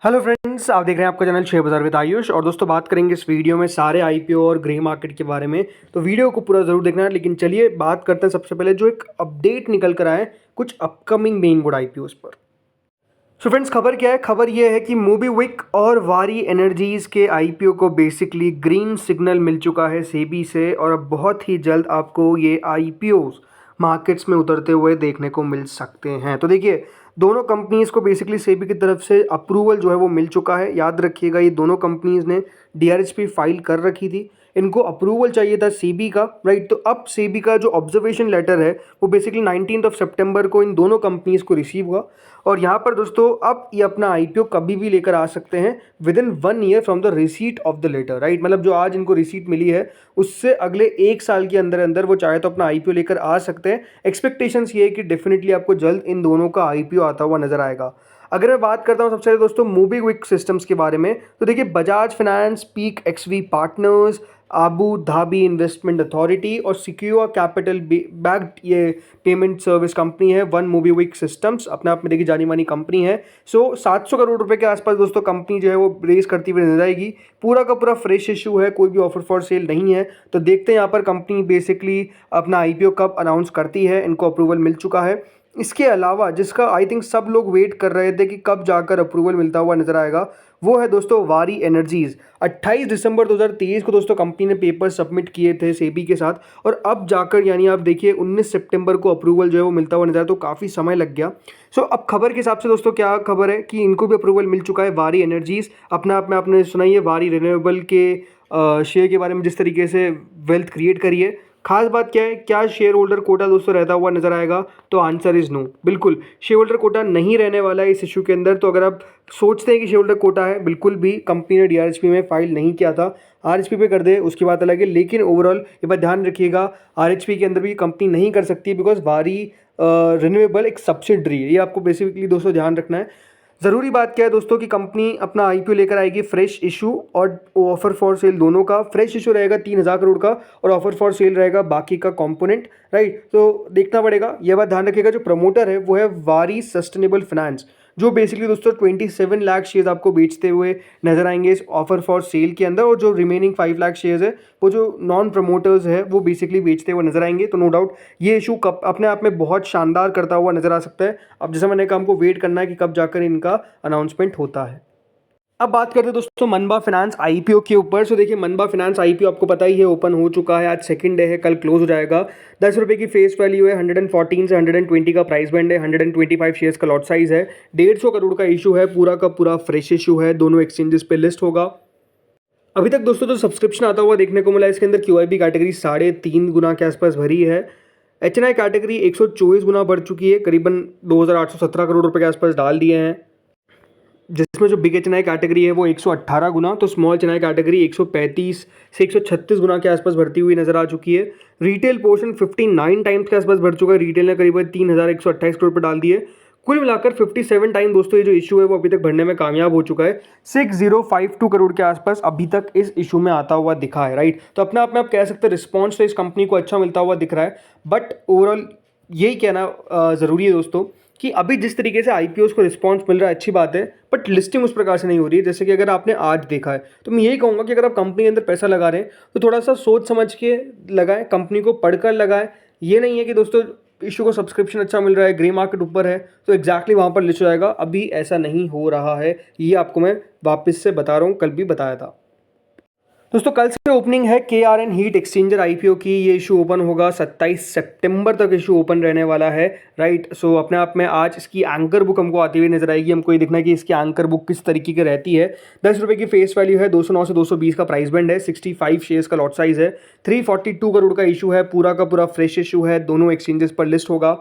Hello friends, आप देख रहे हैं आपका चैनल शेयर बाजार विद आयुष। और दोस्तों, बात करेंगे इस वीडियो में सारे आईपीओ और ग्रे मार्केट के बारे में। तो वीडियो को पूरा जरूर देखना है। लेकिन चलिए बात करते हैं सबसे पहले जो एक अपडेट निकल कर आए कुछ अपकमिंग मेन बोर्ड आईपीओ पर। सो फ्रेंड्स, खबर क्या है? खबर ये है कि मोबीक्विक और वारी एनर्जीज के आईपीओ को बेसिकली ग्रीन सिग्नल मिल चुका है सेबी से, और अब बहुत ही जल्द आपको ये आईपीओ मार्केट्स में उतरते हुए देखने को मिल सकते हैं। तो देखिए, दोनों कंपनीज़ को बेसिकली सेबी की तरफ से अप्रूवल जो है वो मिल चुका है। याद रखिएगा, ये दोनों कंपनीज़ ने डीआरएचपी फाइल कर रखी थी। इनको अप्रूवल चाहिए था सेबी का, राइट। तो अब सेबी का जो ऑब्जर्वेशन लेटर है वो बेसिकली 19 सितंबर को इन दोनों कंपनीज़ को रिसीव हुआ। और यहाँ पर दोस्तों, अब ये अपना आईपीओ कभी भी लेकर आ सकते हैं within 1 year from the receipt of the letter, right. मतलब जो आज इनको रिसीट मिली है उससे अगले 1 साल के अंदर अंदर वो चाहे तो अपना आईपीओ लेकर आ सकते हैं। एक्सपेक्टेशंस ये है कि डेफिनेटली आपको जल्द इन दोनों का आईपीओ आता हुआ नजर आएगा। अगर मैं बात करता हूँ सबसे पहले दोस्तों मोबीक्विक सिस्टम्स के बारे में, तो देखिए, Bajaj finance, peak XV partners, Abu Dhabi investment authority और सिक्योर कैपिटल बैक्ड ये पेमेंट सर्विस कंपनी है वन मोबीक्विक सिस्टम्स, अपने आप में देखिए जानी मानी कंपनी है। 700 करोड़ रुपए के आसपास दोस्तों कंपनी जो है वो रेस करती हुई नजर आएगी। पूरा का पूरा फ्रेश इशू है, कोई भी ऑफर फॉर सेल नहीं है। तो देखते हैं यहाँ पर कंपनी बेसिकली अपना आईपीओ कब अनाउंस करती है। इनको अप्रूवल मिल चुका है। इसके अलावा जिसका आई थिंक सब लोग वेट कर रहे थे कि कब जाकर अप्रूवल मिलता हुआ नजर आएगा, वो है दोस्तों वारी एनर्जीज। 28 दिसंबर 2023 को दोस्तों कंपनी ने पेपर सबमिट किए थे सेबी के साथ, और अब जाकर यानी आप देखिए 19 सितंबर को अप्रूवल जो है वो मिलता हुआ नजर आया। तो काफ़ी समय लग गया। अब खबर के हिसाब से दोस्तों क्या खबर है कि इनको भी अप्रूवल मिल चुका है। वारी एनर्जीज अपने आप में आपने सुना ही है, वारी रिन्यूएबल के शेयर के बारे में जिस तरीके से वेल्थ क्रिएट करी है। खास बात क्या है, क्या शेयर होल्डर कोटा दोस्तों रहता हुआ नजर आएगा? तो आंसर इज नो, बिल्कुल शेयर होल्डर कोटा नहीं रहने वाला है इस इशू के अंदर। तो अगर आप सोचते हैं कि शेयर होल्डर कोटा है, बिल्कुल भी कंपनी ने डीआरएचपी में फाइल नहीं किया था। आरएचपी पे कर दे उसकी बात अलग है, लेकिन ओवरऑल ये बात ध्यान रखिएगा, आरएचपी के अंदर भी कंपनी नहीं कर सकती बिकॉज वारी रिन्यूएबल एक सब्सिडरी है। ये आपको बेसिकली दोस्तों ध्यान रखना है। ज़रूरी बात क्या है दोस्तों कि कंपनी अपना आईपीओ लेकर आएगी फ्रेश इशू और ऑफर फॉर सेल दोनों का। फ्रेश इशू रहेगा 3000 करोड़ का, और ऑफर फॉर सेल रहेगा बाकी का कंपोनेंट, राइट। तो देखना पड़ेगा। यह बात ध्यान रखिएगा, जो प्रमोटर है वो है वारी सस्टेनेबल फाइनेंस, जो बेसिकली दोस्तों 27 लाख शेयर्स आपको बेचते हुए नजर आएंगे इस ऑफर फॉर सेल के अंदर। और जो रिमेनिंग 5 लाख शेयर्स है वो जो नॉन प्रमोटर्स है वो बेसिकली बेचते हुए नजर आएंगे। तो नो डाउट ये इशू कब अपने आप में बहुत शानदार करता हुआ नजर आ सकता है। अब जैसा मैंने कहा, हमको वेट करना है कि कब जाकर इनका अनाउंसमेंट होता है। अब बात करते हैं दोस्तों मनबा फाइनेंस आईपीओ के ऊपर। देखिए, मनबा फाइनेंस आईपीओ आपको पता ही है ओपन हो चुका है। आज सेकंड डे है, कल क्लोज हो जाएगा। 10 रुपये की फेस वैल्यू है, 114 से 120 का प्राइस बैंड है, 125 शेयर्स का लॉट साइज है, 150 करोड़ का इशू है, पूरा का पूरा फ्रेश इशू है, दोनों एक्सचेंजेस पे लिस्ट होगा। अभी तक दोस्तों जो सब्सक्रिप्शन आता हुआ देखने को मिला, इसके अंदर क्यूआईबी कैटेगरी 3.5 गुना के आसपास भरी है। एचएनआई कैटेगरी 124 गुना बढ़ चुकी है, करीबन 2817 करोड़ रुपए के आसपास डाल दिए हैं, जिसमें जो बिग एचएनआई कैटेगरी है वो 118 गुना, तो स्मॉल एचएनआई कैटेगरी 135 से 136 गुना के आसपास बढ़ती हुई नजर आ चुकी है। रिटेल पोर्शन 59 टाइम्स के आसपास बढ़ चुका है, रिटेल ने करीब 3128 करोड़ पर डाल दिए। कुल मिलाकर 57 टाइम दोस्तों ये जो इशू है वो अभी तक भरने में कामयाब हो चुका है। 6052 करोड़ के आसपास अभी तक इस इशू में आता हुआ दिखा है, राइट। तो अपने आप में आप कह सकते हैं रिस्पॉन्स तो इस कंपनी को अच्छा मिलता हुआ दिख रहा है। बट ओवरऑल यही कहना ज़रूरी है दोस्तों कि अभी जिस तरीके से आईपीओस को रिस्पांस मिल रहा है अच्छी बात है, बट लिस्टिंग उस प्रकार से नहीं हो रही है जैसे कि अगर आपने आज देखा है। तो मैं यही कहूँगा कि अगर आप कंपनी के अंदर पैसा लगा रहे हैं तो थोड़ा सा सोच समझ के लगाएं, कंपनी को पढ़कर लगाएं। ये नहीं है कि दोस्तों इशू को सब्सक्रिप्शन अच्छा मिल रहा है, ग्रे मार्केट ऊपर है तो एग्जैक्टली वहाँ पर लिस्ट हो जाएगा। अभी ऐसा नहीं हो रहा है, ये आपको मैं वापस से बता रहा हूँ, कल भी बताया था। दोस्तों, कल से ओपनिंग है केआरएन हीट एक्सचेंजर आईपीओ की। ये इशू ओपन होगा 27 सितंबर तक इशू ओपन रहने वाला है, राइट। अपने आप में आज इसकी एंकर बुक हमको आती हुई नजर आएगी। हमको ये देखना है कि इसकी एंकर बुक किस तरीके की रहती है। 10 रुपये की फेस वैल्यू है, 209 से 220 का प्राइस बैंड है, 65 शेयर्स का लॉट साइज है, 342 करोड़ का इशू है, पूरा का पूरा फ्रेश इशू है, दोनों एक्सचेंजेस पर लिस्ट होगा,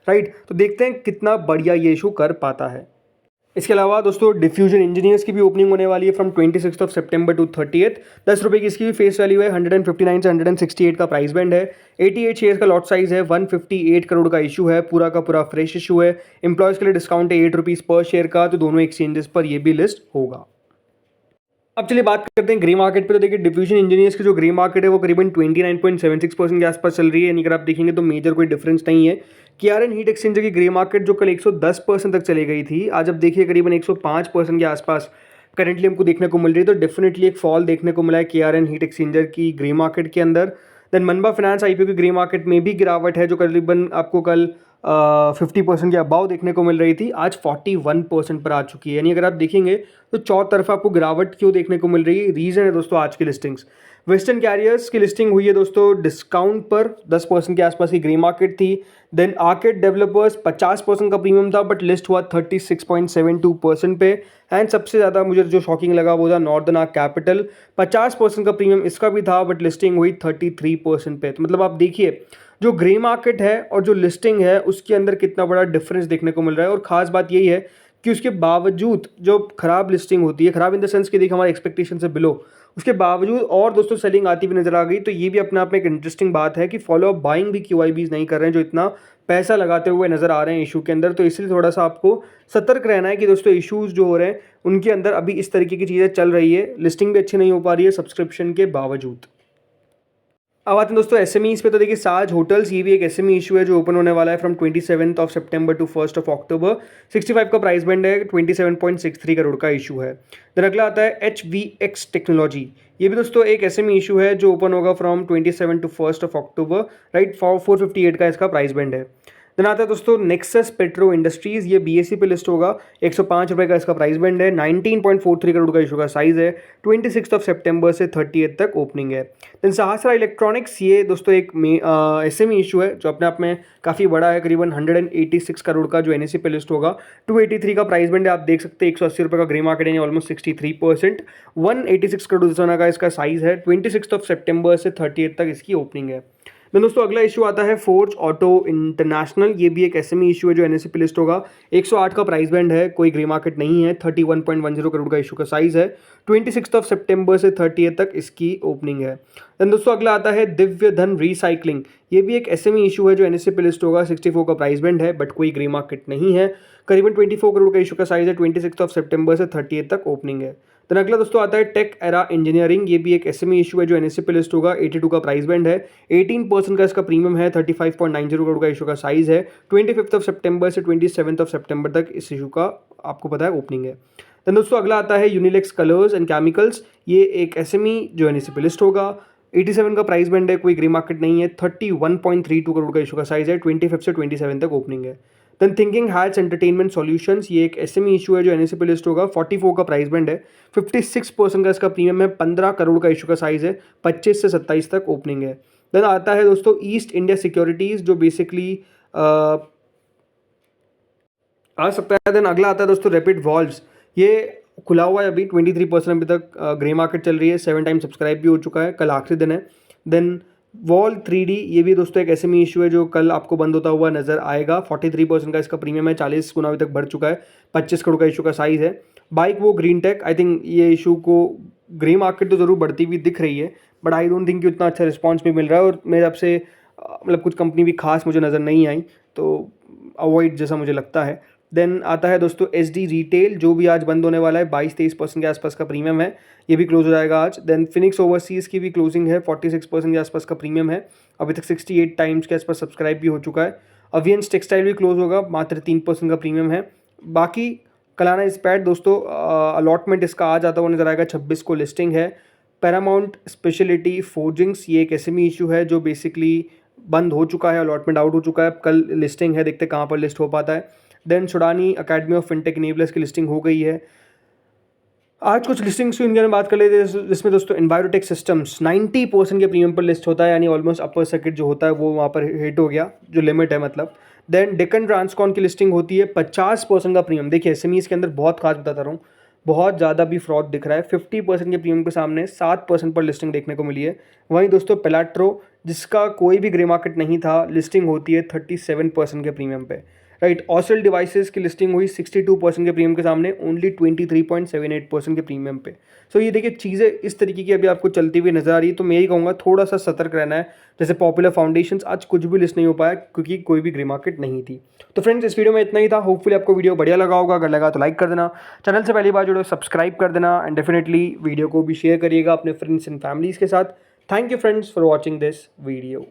राइट। तो देखते हैं कितना बढ़िया ये इशू कर पाता है। इसके अलावा दोस्तों डिफ्यूजन इंजीनियर्स की भी ओपनिंग होने वाली है फ्रॉम 26 सितंबर टू 30th। 10 रुपये की इसकी भी फेस वैल्यू है, 159 से 168 का प्राइस बैंड है, 88 शेयर्स का लॉट साइज है, 158 करोड़ का इशू है, पूरा का पूरा फ्रेश इशू है। एम्प्लॉयज़ के लिए डिस्काउंट है 8 रुपीज़ पर शेयर का। तो दोनों एक्सचेंजेस पर ये भी लिस्ट होगा। अब चलिए बात करते हैं ग्रे मार्केट पे। तो देखिए, डिफ्यूजन इंजीनियर्स की जो ग्रे मार्केट है वो करीबन 29.76% के आसपास चल रही है। यानी अगर आप देखेंगे तो मेजर कोई डिफरेंस नहीं है। KRN हीट एक्सचेंजर की ग्रे मार्केट जो कल 110% तक चली गई थी, आज अब देखिए करीबन 105% के आसपास करेंटली हमको देखने को मिल रही है। तो डेफिनेटली एक फॉल देखने को मिला है KRN हीट एक्सचेंजर की ग्रे मार्केट के अंदर। देन मनबा फाइनेंस IPO की ग्रे मार्केट में भी गिरावट है, जो करीबन आपको कल 50% के अबाव देखने को मिल रही थी, आज 41% पर आ चुकी है। यानी अगर आप देखेंगे तो चौतरफा आपको गिरावट क्यों देखने को मिल रही है, रीज़न है दोस्तों आज की लिस्टिंग्स। वेस्टर्न कैरियर्स की लिस्टिंग हुई है दोस्तों डिस्काउंट पर, 10% के आसपास की ग्रे मार्केट थी। देन आर्केड डेवलपर्स 50% का प्रीमियम था बट लिस्ट हुआ 36.72% पे। एंड सबसे ज़्यादा मुझे जो शॉकिंग लगा वो था नॉर्दर्न आर्क कैपिटल, 50% का प्रीमियम इसका भी था बट लिस्टिंग हुई 33% पे। तो मतलब आप देखिए जो ग्रे मार्केट है और जो लिस्टिंग है उसके अंदर कितना बड़ा डिफरेंस देखने को मिल रहा है। और ख़ास बात यही है कि उसके बावजूद जो खराब लिस्टिंग होती है, खराब इन द सेंस कि देखिए हमारे एक्सपेक्टेशन से बिलो, उसके बावजूद और दोस्तों सेलिंग आती हुई नजर आ गई। तो ये भी अपने आप में एक इंटरेस्टिंग बात है कि फॉलो अप बाइंग भी QIBs नहीं कर रहे हैं जो इतना पैसा लगाते हुए नजर आ रहे हैं इशू के अंदर। तो इसलिए थोड़ा सा आपको सतर्क रहना है कि दोस्तों इशूज़ जो हो रहे हैं उनके अंदर अभी इस तरीके की चीज़ें चल रही है, लिस्टिंग भी अच्छी नहीं हो पा रही है सब्सक्रिप्शन के बावजूद। अब आते हैं दोस्तों SMEs पे। तो देखिए साज होटल्स, ये भी एक SME इशू है जो ओपन होने वाला है फ्रॉम 27 सितंबर टू 1 अक्टूबर। 65 का प्राइस बैंड है, 27.63 करोड़ का इशू है। देन अगला आता है HVX टेक्नोलॉजी, ये भी दोस्तों एक SME इशू है जो ओपन होगा फ्रॉम 27 टू 1 अक्टूबर, राइट। 458 का इसका प्राइस बैंड है। देन आता है दोस्तों नेक्सस पेट्रो इंडस्ट्रीज़, ये BSE पे लिस्ट होगा, 105 रुपये का इसका प्राइस बैंड है, 19.43 करोड़ का इशू का साइज़ है, 26 सितंबर से 30 तक ओपनिंग है। देन सहस्रा इलेक्ट्रॉनिक्स, ये दोस्तों एक SME इशू है जो अपने आप में काफ़ी बड़ा है, करीबन 186 करोड़ का जो NSE पे लिस्ट होगा, 283 का प्राइस बैंड है। आप देख सकते हैं 180 रुपये का ग्रे मार्केट है, ऑलमोस्ट 63%, 186 करोड़ सोना का इसका साइज़ है, 26 सितंबर से 30 तक इसकी ओपनिंग है। देन दोस्तों अगला इशू आता है फोर्ज ऑटो इंटरनेशनल, ये भी एक SME इशू है जो NSE पे लिस्ट होगा, 108 का प्राइस बैंड है, कोई ग्रे मार्केट नहीं है, 31.10 करोड़ का इशू का साइज़ है, 26 सितंबर से 30 तक इसकी ओपनिंग है। देन दोस्तों अगला आता है दिव्य धन रिसाइकलिंग, ये भी एक SME इशू है जो NSE पे लिस्ट होगा, 64 का प्राइस बैंड है बट कोई ग्रे मार्केट नहीं है, करीबन 24 करोड़ का इशू का साइज़ है, 26 सितंबर से 30 तक ओपनिंग है। देन अगला दोस्तों आता है टेक एरा इंजीनियरिंग, ये भी एक SME इशू है जो NSE पे लिस्ट होगा, 82 का प्राइस बैंड है, 18% का इसका प्रीमियम है, 35.90 करोड़ का इशू का साइज़ है, 25 सितंबर से 27 सितंबर तक इस इशू का आपको पता है ओपनिंग है। देन दोस्तों अगला आता है यूनिलेक्स कलर्स एंड केमिकल्स, ये एक SME जो NSE पे लिस्ट होगा, 87 का प्राइस बैंड है, कोई ग्रे मार्केट नहीं है, 31.32 करोड़ का इशू का साइज़ है, 25 से 27 तक ओपनिंग है। Than thinking hats entertainment solutions, ये एक SME इशू है जो NSE पे लिस्ट होगा, 44 का प्राइस बैंड है, 56% का इसका प्रीमियम है, 15 करोड़ का इशू का साइज़ है, 25 से 27 तक ओपनिंग है। देन आता है दोस्तों ईस्ट इंडिया सिक्योरिटीज़, जो बेसिकली आ सकता है। देन अगला आता है दोस्तों रैपिड वॉल्व्स, ये खुला हुआ है अभी, 23% अभी तक ग्रे मार्केट चल रही है, 7 टाइम सब्सक्राइब भी हो चुका है, कल आखिरी दिन है। देन वॉल 3D, ये भी दोस्तों एक SME इशू है जो कल आपको बंद होता हुआ नजर आएगा, 43% का इसका प्रीमियम है, 40 गुना अभी तक बढ़ चुका है, 25 करोड़ का इशू का साइज़ है। बाइक वो ग्रीन टेक, आई थिंक ये इशू को ग्रे मार्केट तो ज़रूर बढ़ती हुई दिख रही है बट आई डोंट थिंक कि उतना अच्छा रिस्पॉन्स भी मिल रहा है, और मेरे हिसाब से मतलब कुछ कंपनी भी खास मुझे नज़र नहीं आई, तो अवॉइड जैसा मुझे लगता है। देन आता है दोस्तों SD रिटेल, जो भी आज बंद होने वाला है, 22-23% के आसपास का प्रीमियम है, ये भी क्लोज हो जाएगा आज। देन फिनिक्स ओवरसीज़ की भी क्लोजिंग है, 46% के आसपास का प्रीमियम है, अभी तक 68 टाइम्स के आसपास सब्सक्राइब भी हो चुका है। अवियंस टेक्सटाइल भी क्लोज होगा, मात्र 3% का प्रीमियम है। बाकी कलाना इस्पैट दोस्तों अलॉटमेंट इसका आज आता हुआ नजर आएगा, 26 को लिस्टिंग है। पैरामाउंट स्पेशलिटी फोर्जिंग्स, ये एक SME इशू है जो बेसिकली बंद हो चुका है, अलॉटमेंट आउट हो चुका है, कल लिस्टिंग है, देखते कहाँ पर लिस्ट हो पाता है। देन सुडानी अकेडमी ऑफ फिनटेक इनेबलर्स की लिस्टिंग हो गई है। आज कुछ लिस्टिंग्स की इंडिया में बात कर लेते हैं, जिसमें दोस्तों एनवायरोटेक सिस्टम्स 90% के प्रीमियम पर लिस्ट होता है, यानी ऑलमोस्ट अपर सर्किट जो होता है वो वहाँ पर हिट हो गया, जो लिमिट है मतलब। देन डेक्कन ट्रांसकॉन की लिस्टिंग होती है, 50% का प्रीमियम। देखिए SMEs के अंदर बहुत खास बताता रहा हूँ, बहुत ज़्यादा भी फ्रॉड दिख रहा है, 50% के प्रीमियम के सामने 7% पर लिस्टिंग देखने को मिली है। वहीं दोस्तों पेलाट्रो, जिसका कोई भी ग्रे मार्केट नहीं था, लिस्टिंग होती है 37% के प्रीमियम पे, राइट। ऑस्ट्रल डिवाइसेस की लिस्टिंग हुई 62% के प्रीमियम के सामने, ओनली 23.78% के प्रीमियम पे। सो ये देखिए चीज़ें इस तरीके की अभी आपको चलती हुई नजर आ रही है, तो मैं यही कहूँगा थोड़ा सा सतर्क रहना है। जैसे पॉपुलर फाउंडेशंस आज कुछ भी लिस्ट नहीं हो पाया क्योंकि कोई भी ग्रे मार्केट नहीं थी। तो फ्रेंड्स इस वीडियो में इतना ही था, होपफुली आपको वीडियो बढ़िया लगा होगा, अगर लगा तो लाइक कर देना, चैनल से पहली बार जुड़ो सब्सक्राइब कर देना, एंड डेफिनेटली वीडियो को भी शेयर करिएगा अपने फ्रेंड्स एंड फैमिलीज़ के साथ। Thank you friends for watching this video.